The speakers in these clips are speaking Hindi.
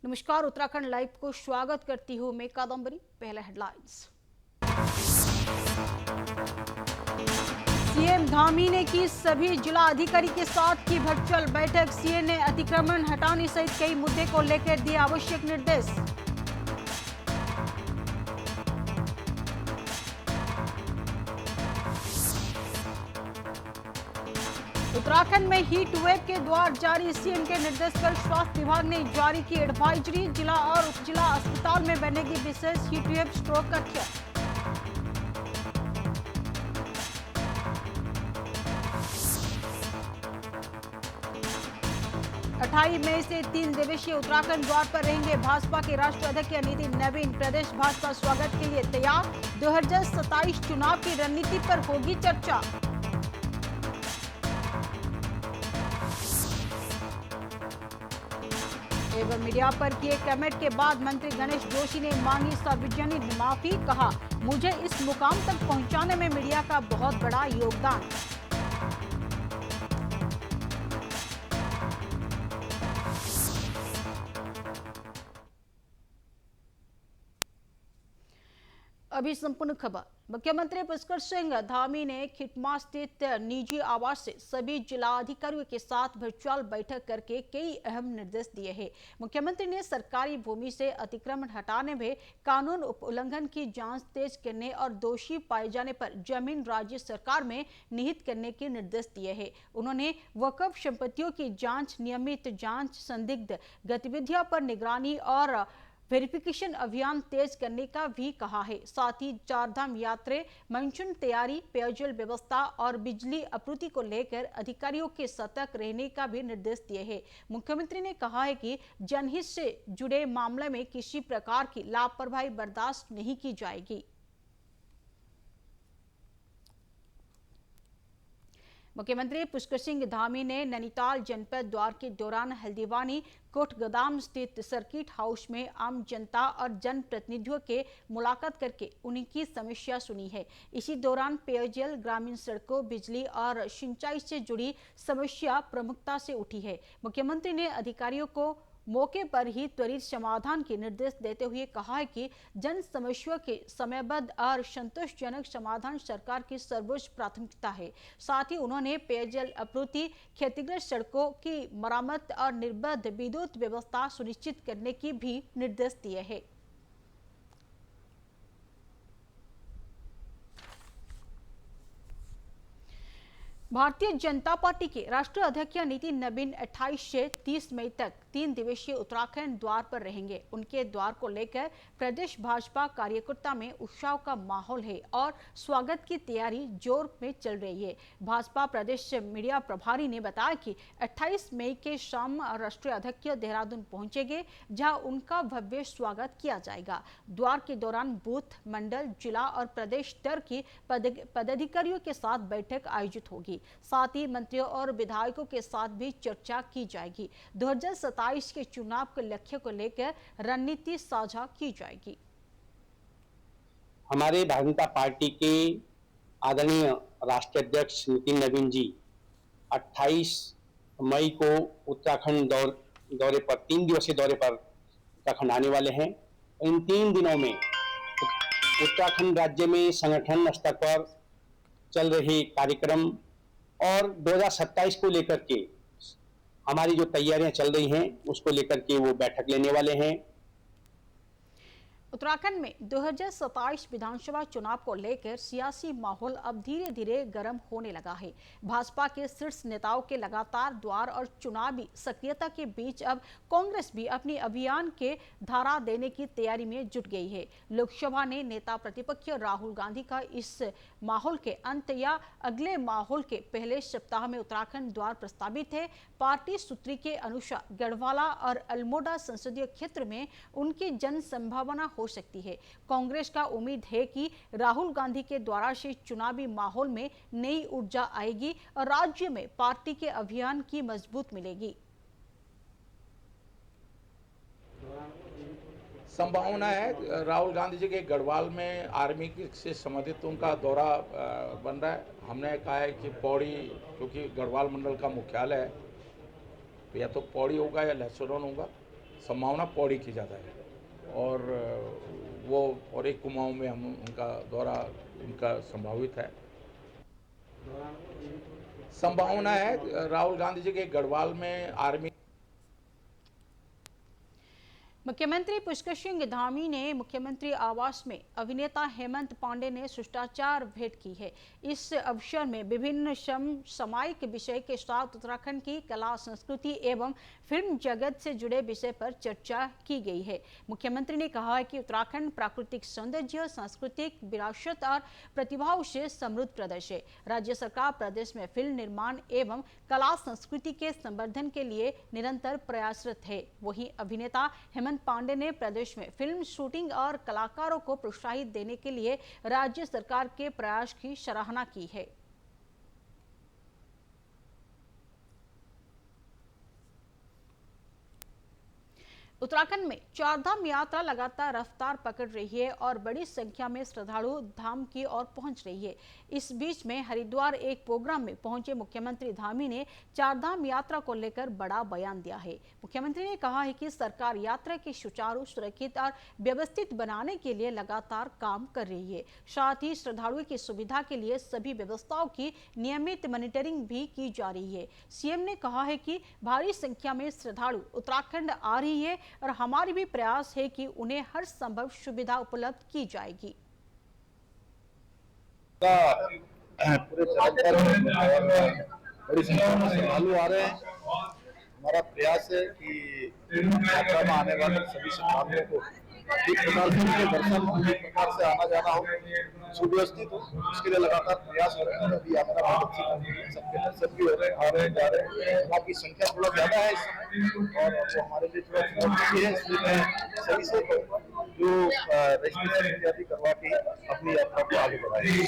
नमस्कार, उत्तराखंड लाइव को स्वागत करती हूँ मैं कादम्बरी। पहले हेडलाइंस। सीएम धामी ने की सभी जिला अधिकारी के साथ की वर्चुअल बैठक। सीएम ने अतिक्रमण हटाने सहित कई मुद्दे को लेकर दिए आवश्यक निर्देश। उत्तराखंड में हीट वेव के द्वार जारी। सीएम के निर्देश पर स्वास्थ्य विभाग ने जारी की एडवाइजरी। जिला और उप जिला अस्पताल में बनेगी विशेष हीट वेव स्ट्रोक कक्ष। अट्ठाईस मई से 3 दिवसीय उत्तराखंड द्वार पर रहेंगे भाजपा के राष्ट्रीय अध्यक्ष नितिन नवीन। प्रदेश भाजपा स्वागत के लिए तैयार। 2027 चुनाव की रणनीति पर होगी चर्चा। एवं मीडिया पर किए कमेंट के बाद मंत्री गणेश जोशी ने मांगी सार्वजनिक माफी। कहा, मुझे इस मुकाम तक पहुंचाने में मीडिया का बहुत बड़ा योगदान। अभी संपूर्ण खबर। मुख्यमंत्री पुष्कर सिंह धामी ने खिटमा स्थित निजी आवास से सभी जिलाधिकारियों के साथ वर्चुअल बैठक करके कई अहम निर्देश दिए हैं। मुख्यमंत्री ने सरकारी भूमि से अतिक्रमण हटाने में कानून उल्लंघन की जांच तेज करने और दोषी पाए जाने पर जमीन राज्य सरकार में निहित करने के निर्देश दिए हैं। उन्होंने वक्फ संपत्तियों की जांच, नियमित जांच, संदिग्ध गतिविधियों पर निगरानी और वेरिफिकेशन अभियान तेज करने का भी कहा है। साथ ही चारधाम यात्रा, मानसून तैयारी, पेयजल व्यवस्था और बिजली आपूर्ति को लेकर अधिकारियों के सतर्क रहने का भी निर्देश दिए हैं। मुख्यमंत्री ने कहा है कि जनहित से जुड़े मामले में किसी प्रकार की लापरवाही बर्दाश्त नहीं की जाएगी। मुख्यमंत्री पुष्कर सिंह धामी ने नैनीताल जनपद द्वार के दौरान हल्द्वानी कोटगोदाम स्थित सर्किट हाउस में आम जनता और जनप्रतिनिधियों के मुलाकात करके उनकी समस्या सुनी है। इसी दौरान पेयजल, ग्रामीण सड़कों, बिजली और सिंचाई से जुड़ी समस्या प्रमुखता से उठी है। मुख्यमंत्री ने अधिकारियों को मौके पर ही त्वरित समाधान के निर्देश देते हुए कहा है कि जन समस्याओं के समयबद्ध और संतोषजनक समाधान सरकार की सर्वोच्च प्राथमिकता है। साथ ही उन्होंने पेयजल आपूर्ति, क्षतिग्रस्त सड़कों की मरम्मत और निर्बाध विद्युत व्यवस्था सुनिश्चित करने की भी निर्देश दिए हैं। भारतीय जनता पार्टी के राष्ट्रीय अध्यक्ष नितिन नवीन 28 से 30 मई तक 3 दिवसीय उत्तराखंड द्वार पर रहेंगे। उनके द्वार को लेकर प्रदेश भाजपा कार्यकर्ता में उत्साह का माहौल है और स्वागत की तैयारी जोर में चल रही है। भाजपा प्रदेश मीडिया प्रभारी ने बताया कि 28 मई के शाम राष्ट्रीय अध्यक्ष देहरादून पहुंचेंगे, जहां उनका भव्य स्वागत किया जाएगा। द्वार के दौरान बूथ, मंडल, जिला और प्रदेश स्तर की पदाधिकारियों के साथ बैठक आयोजित होगी। साथ ही मंत्रियों और विधायकों के साथ भी चर्चा की जाएगी। 2027 के चुनाव के लक्ष्य को लेकर रणनीति साझा की जाएगी। हमारे भारतीय जनता पार्टी के आदरणीय राष्ट्रीय अध्यक्ष नितिन नवीन जी 28 मई को उत्तराखंड दौरे पर 3 दिवसीय दौरे पर उत्तराखंड आने वाले हैं। इन 3 दिनों में उत्तराखंड राज्य में संगठन स्तर पर चल रहे कार्यक्रम और 2027 को लेकर के हमारी जो तैयारियां चल रही हैं उसको लेकर के वो बैठक लेने वाले हैं। उत्तराखंड में 2027 विधानसभा चुनाव को लेकर सियासी माहौल अब धीरे धीरे गर्म होने लगा है। भाजपा के शीर्ष नेताओं के लगातार द्वार और चुनावी सक्रियता के बीच अब कांग्रेस भी अपनी अभियान के धारा देने की तैयारी में जुट गई है। लोकसभा ने नेता प्रतिपक्ष राहुल गांधी का इस माहौल के अंत या अगले माहौल के पहले सप्ताह में उत्तराखंड द्वार प्रस्तावित है। पार्टी सूत्री के अनुसार गढ़वाला और अल्मोड़ा संसदीय क्षेत्र में उनकी जन संभावना हो सकती है। कांग्रेस का उम्मीद है कि राहुल गांधी के द्वारा से चुनावी माहौल में नई ऊर्जा आएगी और राज्य में पार्टी के अभियान की मजबूत मिलेगी। संभावना है राहुल गांधी जी के गढ़वाल में आर्मी से संबंधित उनका दौरा बन रहा है। हमने कहा है कि पौड़ी, क्योंकि गढ़वाल मंडल का मुख्यालय है, या तो पौड़ी होगा या लहसुरन होगा। संभावना पौड़ी की ज़्यादा है। और वो और एक कुमाऊं में हम उनका दौरा उनका संभावित है। संभावना है राहुल गांधी जी के गढ़वाल में आर्मी। मुख्यमंत्री पुष्कर सिंह धामी ने मुख्यमंत्री आवास में अभिनेता हेमंत पांडे ने शिष्टाचार भेंट की है। इस अवसर में विभिन्न समसामयिक विषय के साथ उत्तराखंड की कला संस्कृति एवं फिल्म जगत से जुड़े विषय पर चर्चा की गई है। मुख्यमंत्री ने कहा है कि उत्तराखंड प्राकृतिक सौंदर्य, सांस्कृतिक विरासत और प्रतिभाओं से समृद्ध प्रदेश है। राज्य सरकार प्रदेश में फिल्म निर्माण एवं कला संस्कृति के संवर्धन के लिए निरंतर प्रयासरत है। वहीं अभिनेता हेमंत पांडे ने प्रदेश में फिल्म शूटिंग और कलाकारों को प्रोत्साहित देने के लिए राज्य सरकार के प्रयास की सराहना की है। उत्तराखंड में चारधाम यात्रा लगातार रफ्तार पकड़ रही है और बड़ी संख्या में श्रद्धालु धाम की ओर पहुंच रही है। इस बीच में हरिद्वार एक प्रोग्राम में पहुंचे मुख्यमंत्री धामी ने चारधाम यात्रा को लेकर बड़ा बयान दिया है। मुख्यमंत्री ने कहा है कि सरकार यात्रा की सुचारू, सुरक्षित और व्यवस्थित बनाने के लिए लगातार काम कर रही है। साथ ही श्रद्धालुओं की सुविधा के लिए सभी व्यवस्थाओं की नियमित मॉनिटरिंग भी की जा रही है। सीएम ने कहा है कि भारी संख्या में श्रद्धालु उत्तराखंड आ रही है और हमारी भी प्रयास है कि उन्हें हर संभव सुविधा उपलब्ध की जाएगी। पूरे चरण पर बड़ी संख्या में श्रद्धालु आ रहे हैं। हमारा प्रयास है कि यात्रा में आने वाले सभी श्रद्धालुओं को ठीक प्रकार से उनके दर्शन हो, एक प्रकार से आना जाना हो, सुव्यवस्थित हो, उसके लिए लगातार प्रयास हो रहे हैं। अभी यात्रा बहुत अच्छी चल रही है, सबके दर्शन भी हो रहे हैं, आ रहे हैं, जा रहे हैं। वहाँ की संख्या थोड़ा ज्यादा है इस समय और वो हमारे लिए थोड़ा चुनौती है, इसलिए मैं सभी से जो रजिस्ट्रेशन इत्यादि करवा के अपनी यात्रा को आगे बढ़ाएंगे।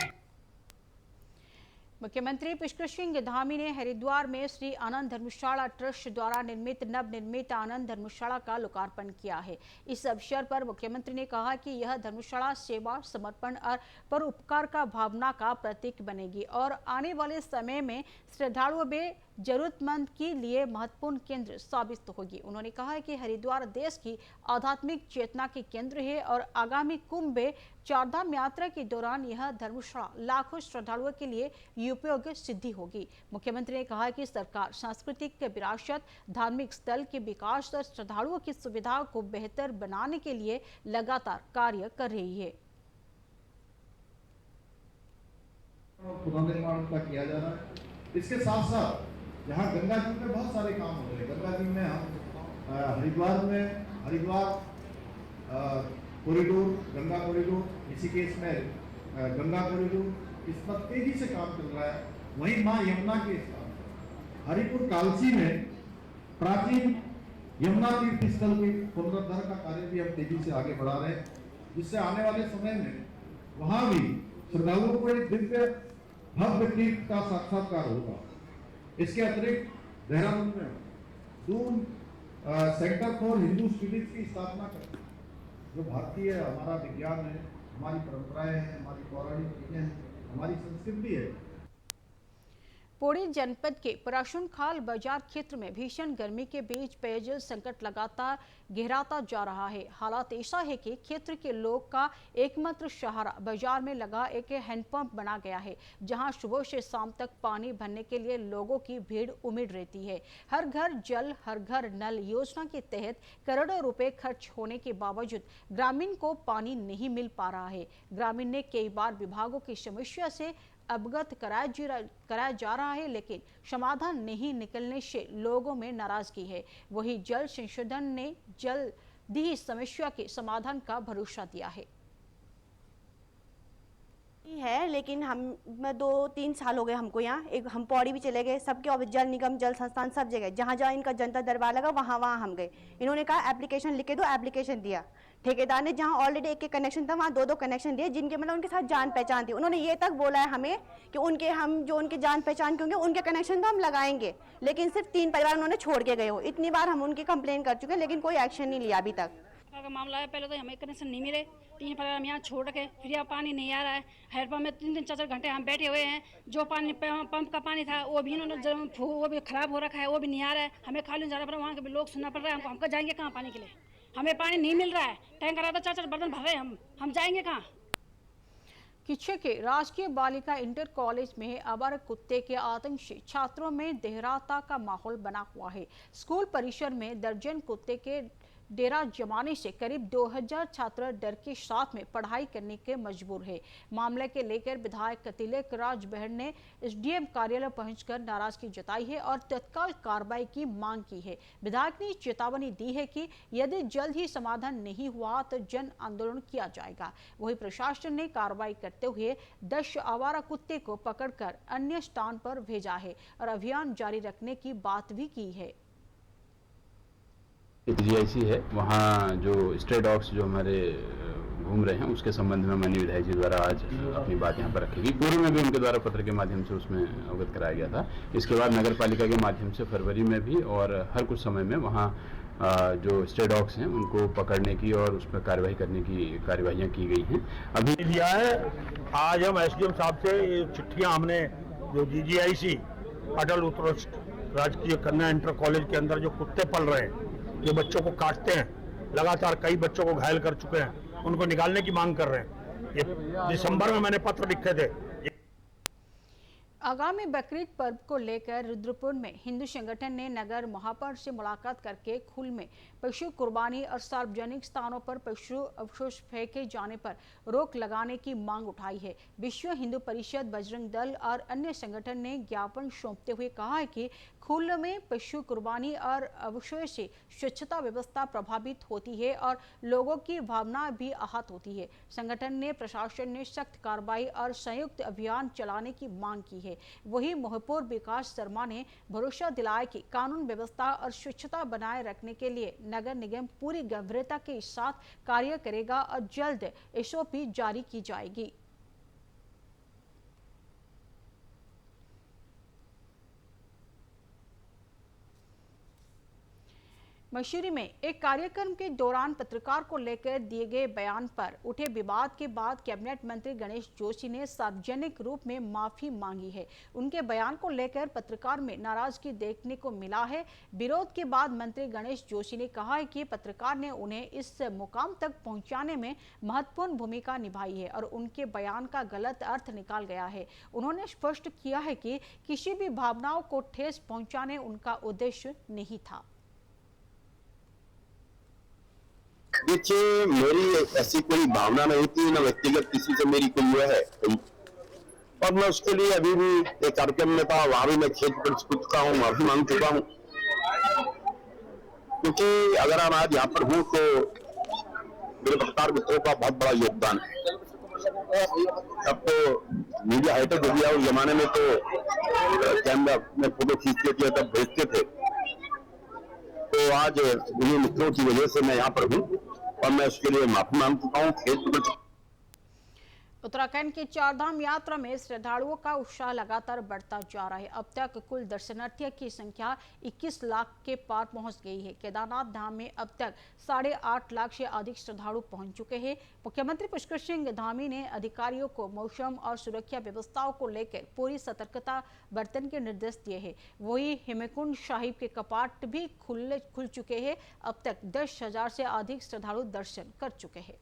मुख्यमंत्री पुष्कर सिंह धामी ने हरिद्वार में श्री आनंद धर्मशाला ट्रस्ट द्वारा निर्मित नवनिर्मित आनंद धर्मशाला का लोकार्पण किया है। इस अवसर पर मुख्यमंत्री ने कहा कि यह धर्मशाला सेवा, समर्पण और परोपकार का भावना का प्रतीक बनेगी और आने वाले समय में श्रद्धालुओं में जरूरतमंद के लिए महत्वपूर्ण केंद्र साबित होगी। उन्होंने कहा है कि हरिद्वार देश की आध्यात्मिक चेतना के केंद्र है और आगामी कुंभ में चारधाम यात्रा के दौरान यह धर्मशाला लाखों श्रद्धालुओं के लिए उपयोगी सिद्धि होगी। मुख्यमंत्री ने कहा कि सरकार सांस्कृतिक विरासत, धार्मिक स्थल के विकास और श्रद्धालुओं की सुविधाओं को बेहतर बनाने के लिए लगातार कार्य कर रही है। पुनर्निर्माण का किया जा रहा है। इसके साथ साथ यहाँ गंगा जी में बहुत सारे काम हो रहे हैं। गंगा जी में हम हरिद्वार कॉरिडोर, गंगा कॉरिडोर, इसी केस में गंगा कॉरिडोर, इस पर तेजी से काम चल रहा है। वहीं माँ यमुना के स्थान हरिपुर कालसी में प्राचीन यमुना तीर्थ स्थल के पुनरुद्धार का कार्य भी हम तेजी से आगे बढ़ा रहे हैं, जिससे आने वाले समय में वहां भी श्रद्धालुओं को एक दिव्य भव्य तीर्थ का साक्षात्कार होगा। इसके अतिरिक्त देहरादून में Doon centre for Hindu studies की स्थापना करते हैं, जो भारतीय हमारा विज्ञान है, हमारी परंपराएं हैं, हमारी पौराणिक चीजें हैं, हमारी संस्कृति है। पौड़ी जनपद के पराशुनखाल बाजार क्षेत्र में भीषण गर्मी के बीच पेयजल संकट लगातार गहराता जा रहा है। हालात ऐसा है कि क्षेत्र के लोग का एकमात्र सहारा बाजार में लगा एक हैंडपंप बना गया है, जहां सुबह से शाम तक पानी भरने के लिए लोगों की भीड़ उमड़ रहती है। हर घर जल, हर घर नल योजना के तहत करोड़ों रुपए खर्च होने के बावजूद ग्रामीण को पानी नहीं मिल पा रहा है। ग्रामीण ने कई बार विभागों की समस्या से अवगत कराया जा रहा है, लेकिन समाधान नहीं निकलने से लोगों में नाराजगी है। वही जल संशोधन ने जल्द ही समस्या के समाधान का भरोसा दिया है। लेकिन हम 2-3 साल हो गए हमको यहाँ, एक हम पौड़ी भी चले गए, सबके ऑफिस, जल निगम, जल संस्थान, सब जगह जहाँ जहाँ इनका जनता दरबार लगा वहाँ हम गए। इन्होंने कहा एप्लीकेशन लिख के दो, एप्लीकेशन दिया। ठेकेदार ने जहाँ ऑलरेडी एक कनेक्शन था वहाँ 2-2 कनेक्शन दिए, जिनके मतलब उनके साथ जान पहचान थी। उन्होंने ये तक बोला है हमें कि उनके जान पहचान के होंगे उनके कनेक्शन तो हम लगाएंगे, लेकिन सिर्फ 3 परिवार उन्होंने छोड़ के गए हो। इतनी बार हम उनकी कंप्लेन कर चुके हैं, लेकिन कोई एक्शन नहीं लिया अभी तक। का मामला है। पहले तो हमें कनेक्शन नहीं मिले, 3 फरवरी हम यहाँ छोड़ रखे, फिर यहाँ पानी नहीं आ रहा है। हेडपम्प में 3 4 घंटे हम बैठे हुए हैं। जो पानी पंप का पानी था वो भी इन्होंने वो भी खराब हो रखा है, वो भी नहीं आ रहा है। हमें खाली जाना पड़ रहा है, वहाँ के भी लोग सुनना पड़ रहा है हमको जाएंगे कहाँ पानी के लिए? हमें पानी नहीं मिल रहा है। टैंकर आता 4 बर्तन भर रहे हैं, हम जाएंगे कहाँ? किच्छे के राजकीय बालिका इंटर कॉलेज में अवर कुत्ते के आतंक से छात्रों में देहराता का माहौल बना हुआ है। स्कूल परिसर में दर्जन कुत्ते के डेरा जमाने से करीब 2000 छात्र डर के साथ में पढ़ाई करने के मजबूर है। मामले के लेकर विधायक तिलक राज बहन ने एसडीएम कार्यालय पहुंचकर नाराजगी जताई है और तत्काल कार्रवाई की मांग की है। विधायक ने चेतावनी दी है कि यदि जल्द ही समाधान नहीं हुआ तो जन आंदोलन किया जाएगा। वहीं प्रशासन ने कार्रवाई करते हुए 10 आवारा कुत्ते को पकड़कर अन्य स्थान पर भेजा है और अभियान जारी रखने की बात भी की है। जीआईसी है, वहाँ जो स्ट्रे डॉग्स जो हमारे घूम रहे हैं उसके संबंध में माननीय विधायक जी द्वारा आज अपनी बात यहाँ पर रखेगी। पूर्व में भी उनके द्वारा पत्र के माध्यम से उसमें अवगत कराया गया था। इसके बाद नगर पालिका के माध्यम से फरवरी में भी और हर कुछ समय में वहाँ जो स्ट्रे डॉग्स हैं उनको पकड़ने की और उस पर कार्रवाई करने की कार्यवाहियाँ की गई हैं। अभी दिया है। आज हम एसडीएम साहब से ये चिट्ठियाँ हमने जो जीजीआईसी अटल उत्कृष्ट राजकीय कन्या इंटर कॉलेज के अंदर जो कुत्ते पल रहे हैं, जो बच्चों को काटते हैं, लगातार कई बच्चों को घायल कर चुके हैं, उनको निकालने की मांग कर रहे हैं। ये दिसंबर में मैंने पत्र लिखे थे। आगामी बकरीद पर्व को लेकर रुद्रपुर में हिंदू संगठन ने नगर महापौर से मुलाकात करके खुल में पशु कुर्बानी और सार्वजनिक स्थानों पर पशु अवशेष फेंके जाने पर रोक लगाने की मांग उठाई है। विश्व हिंदू परिषद, बजरंग दल और अन्य संगठन ने ज्ञापन सौंपते हुए कहा है कि खुल में पशु कुर्बानी और अवशेष से स्वच्छता व्यवस्था प्रभावित होती है और लोगों की भावना भी आहत होती है। संगठन ने प्रशासन ने सख्त कार्रवाई और संयुक्त अभियान चलाने की मांग की है। वहीं महापौर विकास शर्मा ने भरोसा दिलाया कि कानून व्यवस्था और स्वच्छता बनाए रखने के लिए नगर निगम पूरी गंभीरता के साथ कार्य करेगा और जल्द एसओपी जारी की जाएगी। मसूरी में एक कार्यक्रम के दौरान पत्रकार को लेकर दिए गए बयान पर उठे विवाद के बाद कैबिनेट मंत्री गणेश जोशी ने सार्वजनिक रूप में माफी मांगी है। उनके बयान को लेकर पत्रकार में नाराजगी देखने को मिला है। विरोध के बाद मंत्री गणेश जोशी ने कहा है कि पत्रकार ने उन्हें इस मुकाम तक पहुंचाने में महत्वपूर्ण भूमिका निभाई है और उनके बयान का गलत अर्थ निकाल गया है। उन्होंने स्पष्ट किया है कि किसी भी भावनाओं को ठेस पहुंचाने उनका उद्देश्य नहीं था। देखिए, मेरी ऐसी कोई भावना नहीं थी, ना व्यक्तिगत किसी से मेरी कोई है, और मैं उसके लिए अभी भी एक कार्यक्रम में था, वहां भी मैं खेत पर चुका हूँ, माफी मांग चुका हूँ। क्योंकि अगर हम आज यहाँ पर हूँ तो मेरे पत्रकार मित्रों का बहुत बड़ा योगदान है। अब तो मीडिया हाईटेक हो गया, उस जमाने में तो कैमरा में फोटो खींचते थे तब भेजते थे। तो आज उन्हीं मित्रों की वजह से मैं यहाँ पर हूँ और मैं उसके लिए माफी मांग चुका हूँ। उत्तराखंड की चारधाम यात्रा में श्रद्धालुओं का उत्साह लगातार बढ़ता जा रहा है। अब तक कुल दर्शनार्थियों की संख्या 21 लाख के पार पहुंच गई है। केदारनाथ धाम में अब तक 8.5 लाख से अधिक श्रद्धालु पहुंच चुके हैं। मुख्यमंत्री पुष्कर सिंह धामी ने अधिकारियों को मौसम और सुरक्षा व्यवस्थाओं को लेकर पूरी सतर्कता बरतने के निर्देश दिए हैं। वही हेमकुंड साहिब के कपाट भी खुल चुके हैं। अब तक 10,000 से अधिक श्रद्धालु दर्शन कर चुके हैं।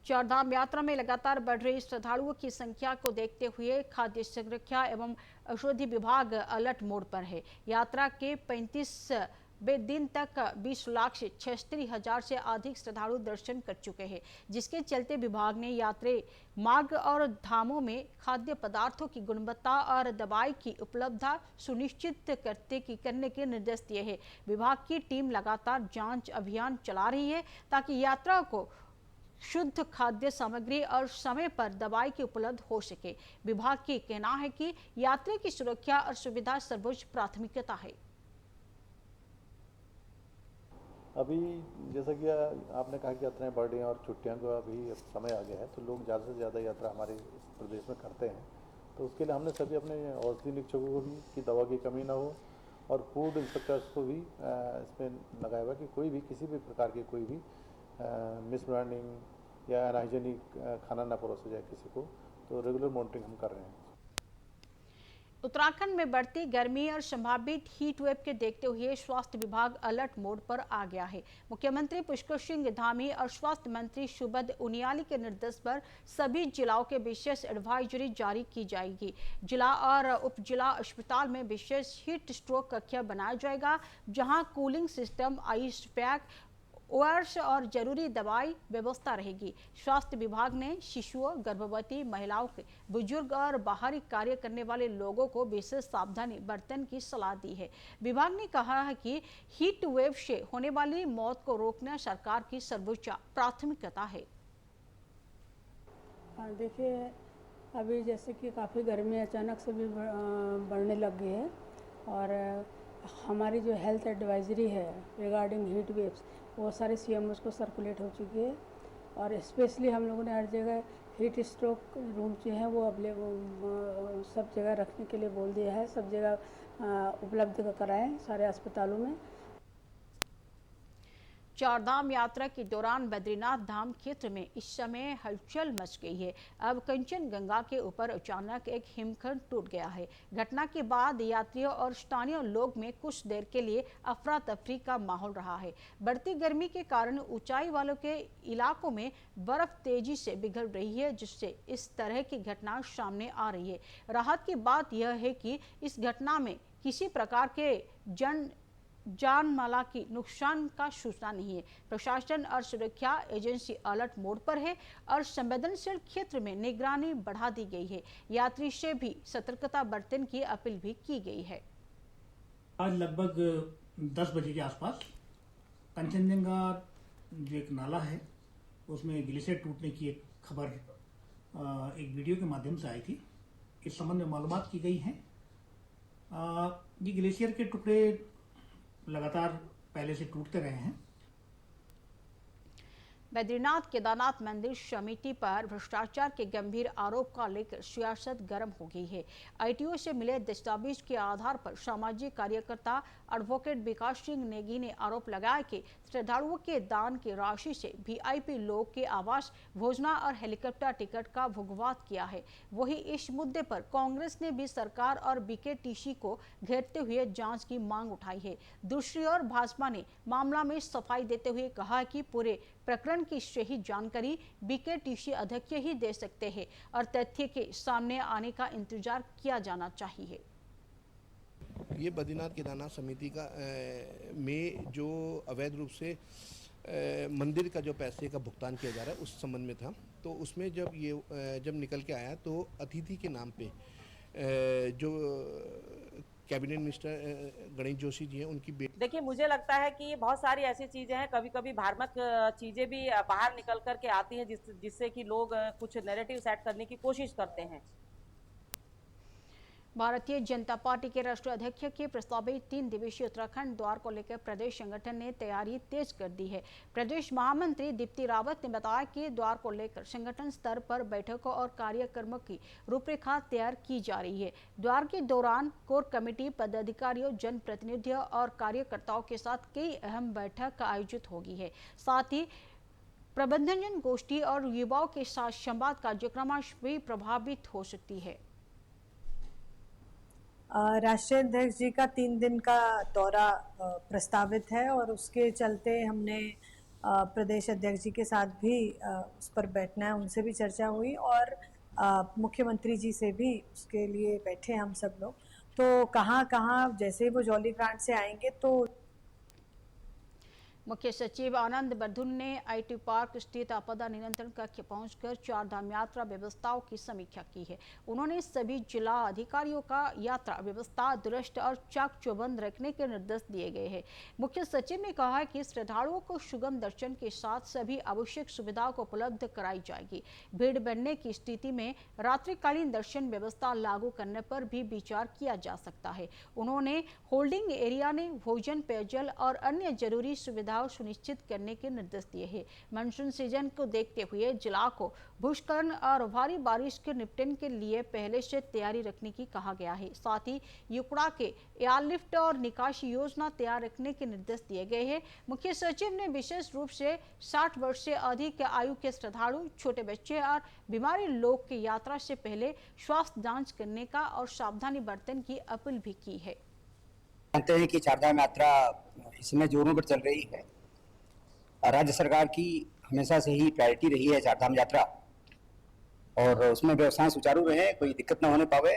चारधाम यात्रा में लगातार बढ़ रही श्रद्धालुओं की संख्या को देखते हुए खाद्य सुरक्षा एवं औषधि विभाग अलर्ट मोड पर है। यात्रा के 35वें दिन तक 20 लाख से 76,000 से अधिक श्रद्धालु दर्शन कर चुके हैं, जिसके चलते विभाग ने यात्री मार्ग और धामों में खाद्य पदार्थों की गुणवत्ता और दवाई की उपलब्धता सुनिश्चित करने के निर्देश दिए हैं। विभाग की टीम लगातार जांच अभियान चला रही है ताकि यात्रा को शुद्ध खाद्य सामग्री और समय पर दवाई की उपलब्ध हो सके। विभाग की कहना है कि यात्री की सुरक्षा और सुविधा सर्वोच्च प्राथमिकता है। अभी जैसा कि आपने कहा कि यात्राएं बढ़ रही हैं और छुट्टियों का अभी समय आ गया है, तो लोग ज़्यादा से ज़्यादा यात्रा हमारे प्रदेश में करते हैं। तो उसके लिए हमने सभी अपने औषधि निरीक्षकों को भी कि दवा की कमी ना हो और फूड इंस्पेक्टर्स को भी इसमें लगाया हुआ कि कोई भी किसी भी प्रकार की कोई भी मिसब्रांडिंग या अनहाइजेनिक खाना ना परोसा जाए किसी को। तो रेगुलर मॉनिटरिंग हम कर रहे हैं। उत्तराखंड में बढ़ती गर्मी और संभावित हीट वेव के देखते हुए स्वास्थ्य विभाग अलर्ट मोड पर आ गया है। मुख्यमंत्री पुष्कर सिंह धामी और स्वास्थ्य मंत्री सुबोध उनियाल के निर्देश पर सभी जिलों के विशेष एडवाइजरी जारी की जाएगी। जिला और उप जिला अस्पताल में विशेष हीट स्ट्रोक कक्ष बनाया जाएगा, जहां cooling system, ice pack, ORS और जरूरी दवाई व्यवस्था रहेगी। स्वास्थ्य विभाग ने शिशुओं, गर्भवती महिलाओं के बुजुर्ग और बाहरी कार्य करने वाले लोगों को विशेष सावधानी बरतने की सलाह दी है। विभाग ने कहा है कि हीट वेव से होने वाली मौत को रोकना सरकार की सर्वोच्च प्राथमिकता है। देखिए, अभी जैसे कि काफ़ी गर्मी अचानक से भी बढ़ने लग गई है और हमारी जो हेल्थ एडवाइजरी है रिगार्डिंग हीट वेव्स वो सारे सीएमओस को सर्कुलेट हो चुकी है और स्पेशली हम लोगों ने हर जगह हीट स्ट्रोक रूम जो है वो सब जगह रखने के लिए बोल दिया है। सब जगह उपलब्ध कराएं सारे अस्पतालों में। चारधाम यात्रा के दौरान बद्रीनाथ धाम क्षेत्र में इस समय हलचल मच गई है। अब कंचनजंगा के ऊपर अचानक एक हिमखंड टूट गया है। घटना के बाद यात्रियों और स्थानीय लोग में कुछ देर के लिए अफरा तफरी का माहौल रहा है। बढ़ती गर्मी के कारण ऊंचाई वालों के इलाकों में बर्फ तेजी से पिघल रही है, जिससे इस तरह की घटना सामने आ रही है। राहत की बात यह है कि इस घटना में किसी प्रकार के जान माल की नुकसान का सूचना नहीं है। प्रशासन और सुरक्षा एजेंसी अलर्ट मोड पर है और संवेदनशील क्षेत्र में निगरानी बढ़ा दी गई है। यात्री से भी सतर्कता बरतने की अपील भी की गई है। आज लगभग 10 बजे के आसपास कंचनजंगा जो एक नाला है उसमें ग्लेशियर टूटने की एक खबर एक वीडियो के माध्यम से आई थी। इस संबंध में मालूमात की गई है। ये ग्लेशियर के टुकड़े लगातार पहले से टूटते रहे हैं। बद्रीनाथ केदारनाथ मंदिर समिति पर भ्रष्टाचार के गंभीर आरोप का लेकर सियासत गर्म हो गई है। आईटीओ से मिले दस्तावेज के आधार पर सामाजिक कार्यकर्ता एडवोकेट विकास सिंह नेगी ने आरोप लगाया कि श्रद्धालुओं के दान की राशि से वीआईपी लोग के आवास, भोजन और हेलीकॉप्टर टिकट का भुगतान किया है। वहीं इस मुद्दे पर कांग्रेस ने भी सरकार और बीकेटीसी को घेरते हुए जांच की मांग उठाई है। दूसरी ओर भाजपा ने मामला में सफाई देते हुए कहा कि पूरे प्रकरण की सही जानकारी बीकेटीसी अध्यक्ष ही दे सकते हैं और तथ्य के सामने आने का इंतजार किया जाना चाहिए। ये बद्रीनाथ केदारनाथ समिति का में जो अवैध रूप से मंदिर का जो पैसे का भुगतान किया जा रहा है उस संबंध में था। तो उसमें जब निकल के आया तो अतिथि के नाम पे जो कैबिनेट मिनिस्टर गणेश जोशी जी हैं उनकी बेटी। देखिए, मुझे लगता है कि बहुत सारी ऐसी चीज़ें हैं, कभी कभी धार्मिक चीज़ें भी बाहर निकल कर के आती हैं जिससे कि लोग कुछ नैरेटिव सेट करने की कोशिश करते हैं। भारतीय जनता पार्टी के राष्ट्रीय अध्यक्ष के प्रस्तावित 3 दिवसीय उत्तराखंड दौरे को लेकर प्रदेश संगठन ने तैयारी तेज कर दी है। प्रदेश महामंत्री दीप्ति रावत ने बताया कि दौरे को लेकर संगठन स्तर पर बैठकों और कार्यक्रमों की रूपरेखा तैयार की जा रही है। दौरे के दौरान कोर कमेटी पदाधिकारियों, जनप्रतिनिधियों और कार्यकर्ताओं के साथ कई अहम बैठक आयोजित होगी है। साथ ही प्रबंधन गोष्ठी और युवाओं के साथ संवाद कार्यक्रम भी प्रभावित हो सकती है। राष्ट्रीय अध्यक्ष जी का 3 दिन का दौरा प्रस्तावित है और उसके चलते हमने प्रदेश अध्यक्ष जी के साथ भी उस पर बैठना है, उनसे भी चर्चा हुई और मुख्यमंत्री जी से भी उसके लिए बैठे हम सब लोग। तो कहाँ जैसे वो जौली ग्रांट से आएंगे तो मुख्य सचिव आनंद बर्धुन ने आईटी पार्क स्थित आपदा नियंत्रण कक्ष पहुंचकर चारधाम यात्रा व्यवस्थाओं की समीक्षा की है। उन्होंने सभी जिला अधिकारियों का यात्रा व्यवस्था दुरुस्त और चाक चौबंद रखने के निर्देश दिए गए हैं। मुख्य सचिव ने कहा कि श्रद्धालुओं को सुगम दर्शन के साथ सभी आवश्यक सुविधाओं को उपलब्ध कराई जाएगी। भीड़ बढ़ने की स्थिति में रात्रिकालीन दर्शन व्यवस्था लागू करने पर भी विचार किया जा सकता है। उन्होंने होल्डिंग एरिया में भोजन, पेयजल और अन्य जरूरी सुविधा सुविधाओं सुनिश्चित करने के निर्देश दिए हैं। मानसून सीजन को देखते हुए जिला को भूस्खलन और भारी बारिश के निपटन के लिए पहले से तैयारी रखने की कहा गया है। साथ ही युकड़ा के एयरलिफ्ट और निकासी योजना तैयार रखने के निर्देश दिए गए हैं। मुख्य सचिव ने विशेष रूप से 60 वर्ष से अधिक आयु के श्रद्धालु, छोटे बच्चे और बीमारी लोग की यात्रा से पहले स्वास्थ्य जांच करने का और सावधानी बरतने की अपील भी की है। जानते हैं कि चारधाम यात्रा इस समय जोरों पर चल रही है। राज्य सरकार की हमेशा से ही प्रायोरिटी रही है चारधाम यात्रा, और उसमें व्यवस्थाएं सुचारू रहे, कोई दिक्कत न होने पावे।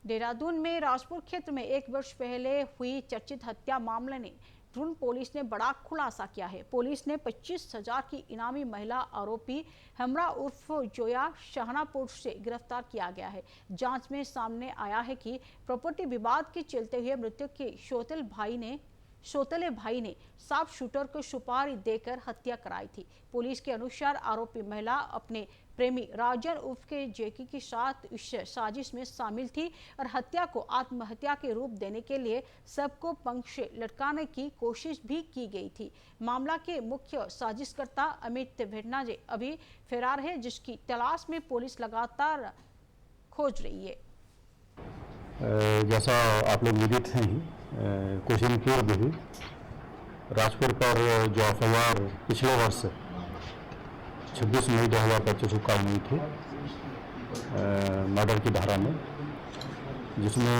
देहरादून में राजपुर क्षेत्र में 1 वर्ष पहले हुई चर्चित हत्या मामले ने पुलिस ने बड़ा खुलासा किया है। पुलिस ने 25,000 की इनामी महिला आरोपी हमरा उर्फ जोया शाहनापुर से गिरफ्तार किया गया है। जांच में सामने आया है कि प्रॉपर्टी विवाद के चलते हुए मृतक के सौतेले भाई ने शार्प शूटर को सुपारी देकर हत्या कराई थी। पुलिस के अनुसार आरोपी महिला अपने प्रेमी राजन उर्फ के जेकी के साथ इस साजिश में शामिल थी और हत्या को आत्महत्या के रूप देने के लिए सबको पंख से लटकाने की कोशिश भी की गई थी। मामला के मुख्य साजिशकर्ता अमित भेटनाजे अभी फरार है, जिसकी तलाश में पुलिस लगातार खोज रही है। जैसा आप लोग विदित हैं, कुछ दिन पूर्व भी राजपुर पर जो एफआईआर पिछले वर्ष 26 मई 2025 को कायम हुई थी मर्डर की धारा में, जिसमें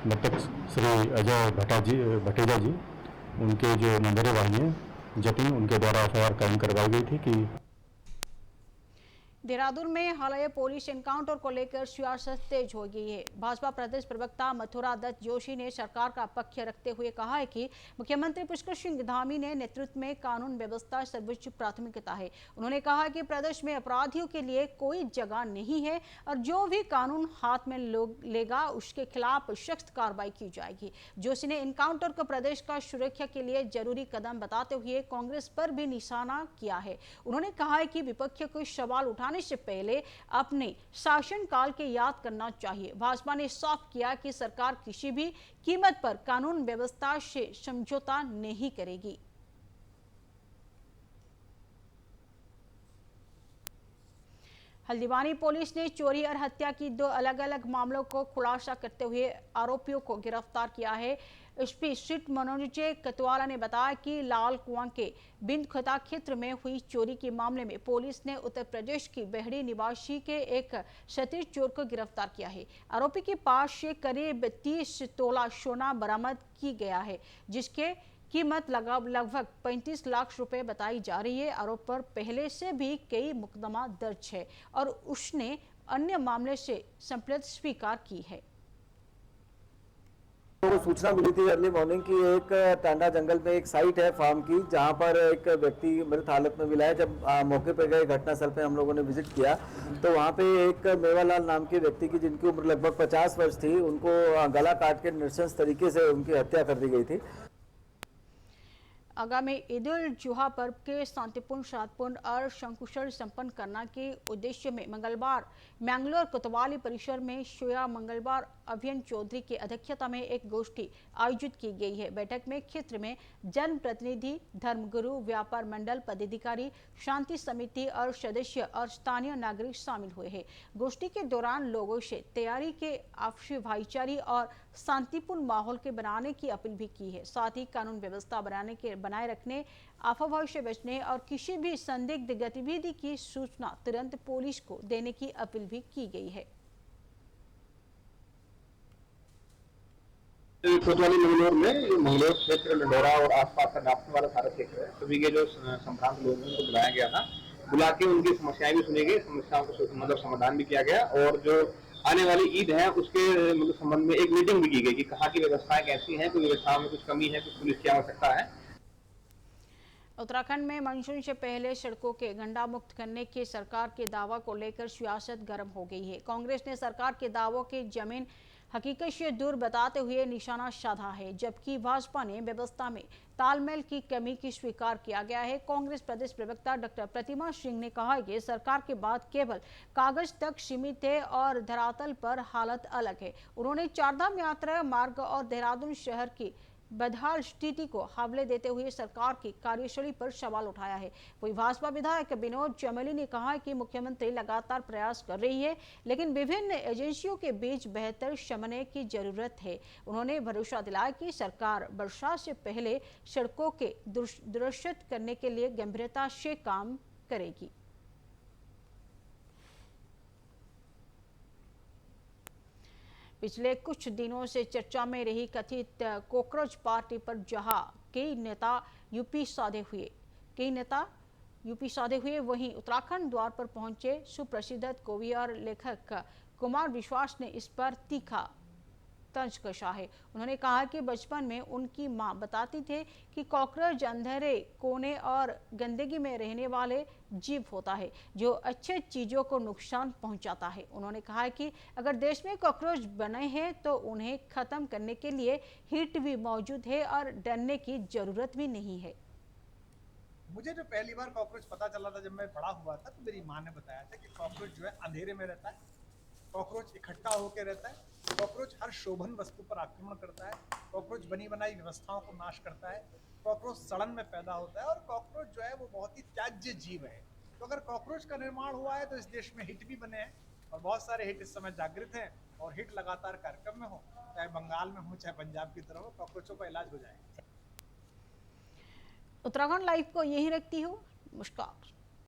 मृतक श्री अजय भटेजा जी, उनके जो नंबरे भाई हैं जतिन, उनके द्वारा एफआईआर कायम करवाई गई थी कि देहरादून में हालिया पुलिस एनकाउंटर को लेकर सियासत तेज हो गई है। भाजपा प्रदेश प्रवक्ता मथुरा दत्त जोशी ने सरकार का पक्ष रखते हुए कहा है कि मुख्यमंत्री पुष्कर सिंह धामी ने नेतृत्व में कानून व्यवस्था सर्वोच्च प्राथमिकता है। उन्होंने कहा कि प्रदेश में अपराधियों के लिए कोई जगह नहीं है और जो भी कानून हाथ में लेगा उसके खिलाफ सख्त कार्रवाई की जाएगी। जोशी ने एनकाउंटर को प्रदेश का सुरक्षा के लिए जरूरी कदम बताते हुए कांग्रेस पर भी निशाना किया है। उन्होंने कहा है कि विपक्ष को सवाल उठाने से पहले अपने शासनकाल के याद करना चाहिए। भाजपा ने साफ किया कि सरकार किसी भी कीमत पर कानून व्यवस्था से समझौता नहीं करेगी। हल्द्वानी पुलिस ने चोरी और हत्या की 2 अलग-अलग मामलों को खुलासा करते हुए आरोपियों को गिरफ्तार किया है। एसपी सिट मनोज कतवाला ने बताया कि लाल कुआं के बिंदखता क्षेत्र में हुई चोरी के मामले में पुलिस ने उत्तर प्रदेश की बेहड़ी निवासी के एक क्षत्रिय चोर को गिरफ्तार किया है। आरोपी के पास से करीब 30 तोला सोना बरामद की गया है, जिसके कीमत लगभग 35 लाख रुपए बताई जा रही है। आरोप पर पहले से भी कई मुकदमा दर्ज है और उसने अन्य मामले से संलिप्तता स्वीकार की है। तो सूचना मिली थी अर्ली मॉर्निंग की एक टांडा जंगल में एक साइट है फार्म की, जहां पर एक व्यक्ति मृत हालत में मिला है। जब मौके पर गए, घटनास्थल पे हम लोगों ने विजिट किया, तो वहां पे एक मेवालाल नाम के व्यक्ति की, जिनकी उम्र लगभग 50 वर्ष थी, उनको गला काट के नृशंस तरीके से उनकी हत्या कर दी गई थी। आगामी ईद उल जुहा पर्व के शांतिपूर्ण, सद्भावपूर्ण और सकुशल संपन्न करने के उद्देश्य में मंगलवार मैंगलोर कोतवाली परिसर में सोया मंगलवार अभियान चौधरी की अध्यक्षता में एक गोष्ठी आयोजित की गई है। बैठक में क्षेत्र में जनप्रतिनिधि, धर्मगुरु, व्यापार मंडल पदाधिकारी, शांति समिति और सदस्य और स्थानीय नागरिक शामिल हुए हैं। गोष्ठी के दौरान लोगों से तैयारी के आपसी भाईचारे और शांतिपूर्ण माहौल के बनाने की अपील भी की है। साथ ही कानून व्यवस्था बनाए रखने, अफवाह से बचने और किसी भी संदिग्ध गतिविधि की सूचना तुरंत पुलिस को देने की अपील भी की गई है। कोतवाली मंगलोर में मंगलोर क्षेत्र, लंडोरा और आसपास का डाक्टर वाला सारा क्षेत्र है, सभी के जो संभ्रांत लोग हैं उनको बुलाया गया था। बुला के उनकी समस्याएं भी सुनी गई, समस्याओं को समाधान भी किया गया और जो आने वाली ईद है उसके संबंध में एक मीटिंग भी की गई कि कहाँ की व्यवस्थाएं कैसी हैं, कोई व्यवस्था में कुछ कमी है, कुछ पुलिस की आवश्यकता है। उत्तराखंड में मानसून से पहले सड़कों के गड्ढा मुक्त करने के सरकार के दावा को लेकर सियासत गर्म हो गई है। कांग्रेस ने सरकार के दावों की जमीन हकीकत से दूर बताते हुए निशाना साधा है, जबकि भाजपा ने व्यवस्था में तालमेल की कमी की स्वीकार किया गया है। कांग्रेस प्रदेश प्रवक्ता डॉक्टर प्रतिमा सिंह ने कहा कि सरकार के बाद केवल कागज तक सीमित है और धरातल पर हालत अलग है। उन्होंने चारधाम यात्रा मार्ग और देहरादून शहर की बदहाल स्थिति को हवाले देते हुए सरकार की कार्यशैली पर सवाल उठाया है। वही भाजपा विधायक विनोद चमेली ने कहा कि मुख्यमंत्री लगातार प्रयास कर रही है, लेकिन विभिन्न एजेंसियों के बीच बेहतर समन्वय की जरूरत है। उन्होंने भरोसा दिलाया कि सरकार बरसात से पहले सड़कों के दुरुस्त करने के लिए गंभीरता से काम करेगी। पिछले कुछ दिनों से चर्चा में रही कथित कॉकरोच पार्टी पर जहां कई नेता यूपी साधे हुए वहीं उत्तराखंड द्वार पर पहुंचे सुप्रसिद्ध कवि और लेखक कुमार विश्वास ने इस पर तीखा तंज कसा है। उन्होंने कहा कि बचपन में उनकी मां बताती थे कि कॉकरोच अंधेरे कोने और गंदगी में रहने वाले जीव होता है जो अच्छे चीजों को नुकसान पहुंचाता है। उन्होंने कहा कि अगर देश में कॉकरोच बने हैं तो उन्हें खत्म करने के लिए हिट भी मौजूद है और डरने की जरूरत भी नहीं है। मुझे जो पहली बार कॉकरोच पता चला था, जब मैं बड़ा हुआ था, तो मेरी माँ ने बताया था कि कॉकरोच जो है अंधेरे में रहता है, कॉकरोच इकट्ठा होकर रहता है, कॉकरोच हर शोभन वस्तु पर आक्रमण करता है, कॉकरोच बनी बनाई व्यवस्थाओं को नाश करता है, कॉकरोच सड़न में पैदा होता है और कॉकरोच जो है वो बहुत ही त्याज्य जीव है। तो अगर कॉकरोच का निर्माण हुआ है तो इस देश में हिट भी बने हैं और बहुत सारे हिट इस समय जागृत हैं और हिट लगातार कार्यक्रम में हो, चाहे बंगाल में हो चाहे पंजाब की तरफ हो, कॉकरोचों का इलाज हो जाएगा। उत्तराखंड लाइव को यही रखती हूँ। नमस्कार।